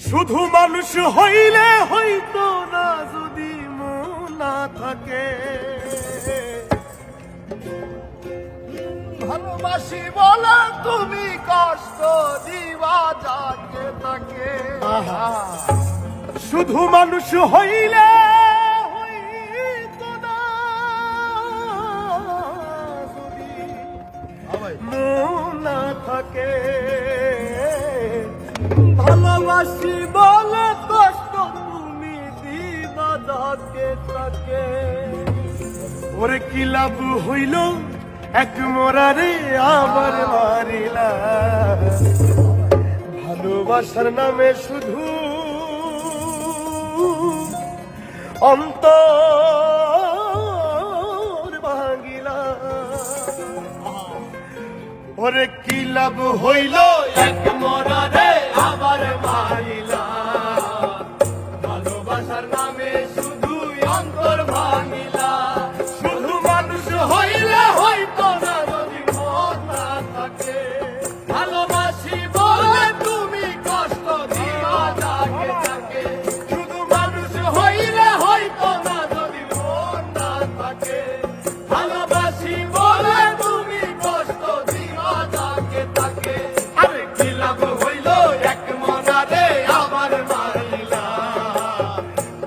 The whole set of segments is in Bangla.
শুধু মানুষ হইলে হইতো না যদি মন না থাকে। ভালোবাসি বলে তুমি কষ্ট দিবা যাকে তাকে। শুধু মানুষ হইলে হইতো না যদি মন না থাকে। ভালোবাসি বলে কষ্ট তুমি দিবা যাকে তাকে। ওরে কি লাভ হইল এক মোরারে আবার মারিলা। ভালোবাসার নামে শুধু অন্তর ভাঙিলা। ওরে কি লাভ হইল এক মোরারে আবার মারিলা। ভালোবাসার নামে শুধু অন্তর ভাঙিলা। শুধু মানুষ হইলে হইতো না যদি মন না থাকে। ভালোবাসি বলে তুমি কষ্ট দিবা যাকে তাকে। শুধু মানুষ হইলে হইতো না যদি মন না থাকে। ভালোবাসি বলে তুমি কষ্ট দিবা যাকে তাকে। আরে কি লাভ হইল এক মনারে আবার মারিলা।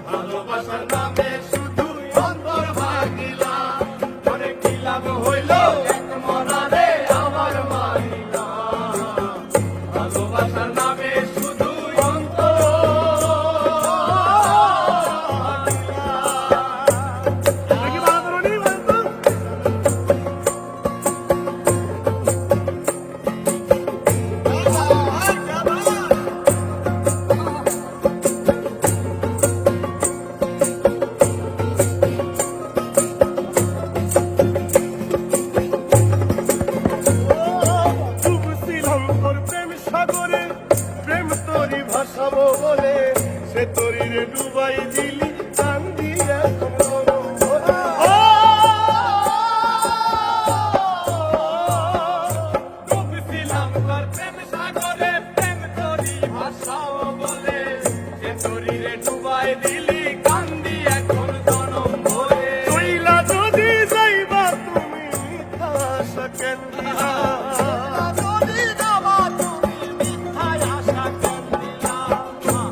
ভালোবাসার নামে শুধু অন্তর ভাঙিলা। ওরে কি লাভ হইল এক মনারে আবার মারিলা। ভালোবাসার নামে শুধু অন্তর সাগরে প্রেম তরি ভাসাবো বলে সে তরিরে ডুবাই দিলি কান্দি এখন গরম ভরা। ডুবছিলাম তোর প্রেম সাগরে প্রেম তরি ভাসাবো বলে সে তরিরে ডুবাই দিলি কান্দি এখন জনম ভরে। চইলা যদি যাইবা তুমি মিথ্যা আশা কেন দিলা।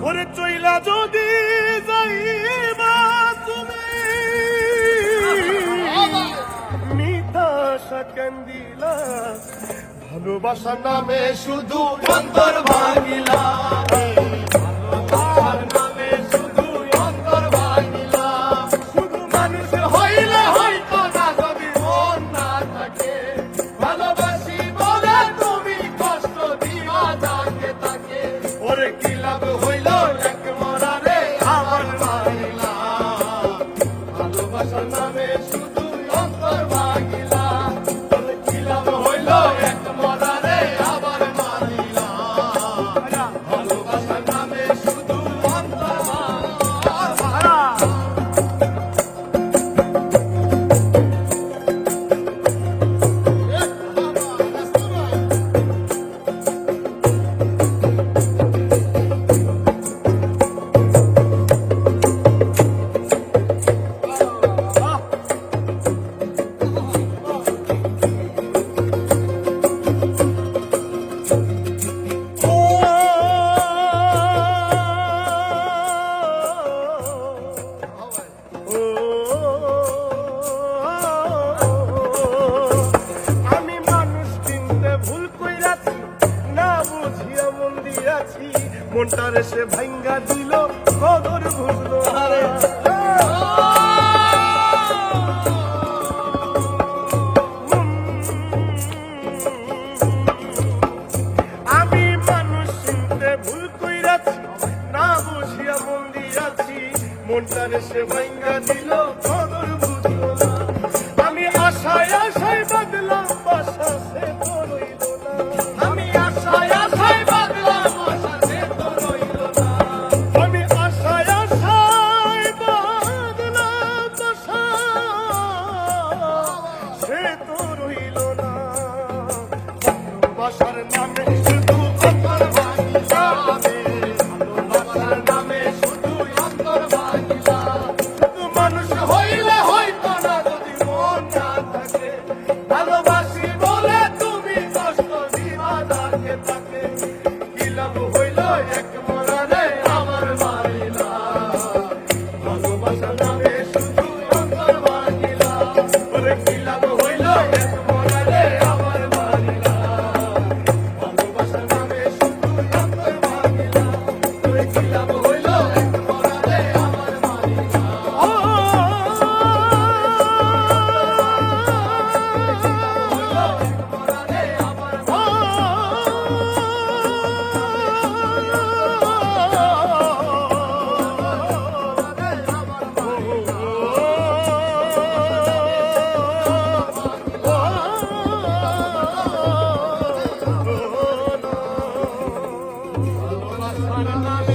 ওরে চইলা যদি যাইবা তুমি মিথ্যা আশা কেন দিলা। ভালোবাসার নামে শুধু অন্তর ভাঙিলা। ভালোবাসার নামে শুধু অন্তর ভাঙিলা। শুধু মানুষ হইলে হইতো না যদি মন না থাকে। ভালোবাসি বলে তুমি কষ্ট দিবা যাকে তাকে। ওরে কি লাভ হইল এক মরারে আবার মারিলা। ভালোবাসার নামে শুধু অন্তর ভাঙিলা। ওরে কি লাভ হইল এক মরারে আবার মারিলা। ভালোবাসার নামে শুধু অন্তর ভাঙিলা। আমি মানুষ চিনতে ভুল কইরাছি না বুঝিয়া মন দিয়াছি। মনটারে সে ভাঙ্গা দিল কদর বুঝলো না রে। আমি মানুষ চিনতে ভুল কইরাছি না বুঝিয়া মন দিয়াছি। মনটারে সে ভাঙ্গা দিল কদর বুঝলো না। আমি আশায় আশায় বাদলাম বাসা সে তো রইল না। আমি আশায় আশায় বাদলাম বাসা সে তো রইল না। আমি আশায় আশায় বাদলাম বাসা সে তো রইল না। ভালোবাসার নামে শুধু অন্তর ভাঙিলা। এক মরারে আমার মারিলা ভালোবাসা নামে শুধু অন্তর ভাঙিলা ওরে কি লাভ হইল এক মরারে আমার মারিলা ভালোবাসা নামে শুধু অন্তর ভাঙিলা ওরে কি লাভ হইল এক মরারে আমার মারিলা ভালোবাসার নামে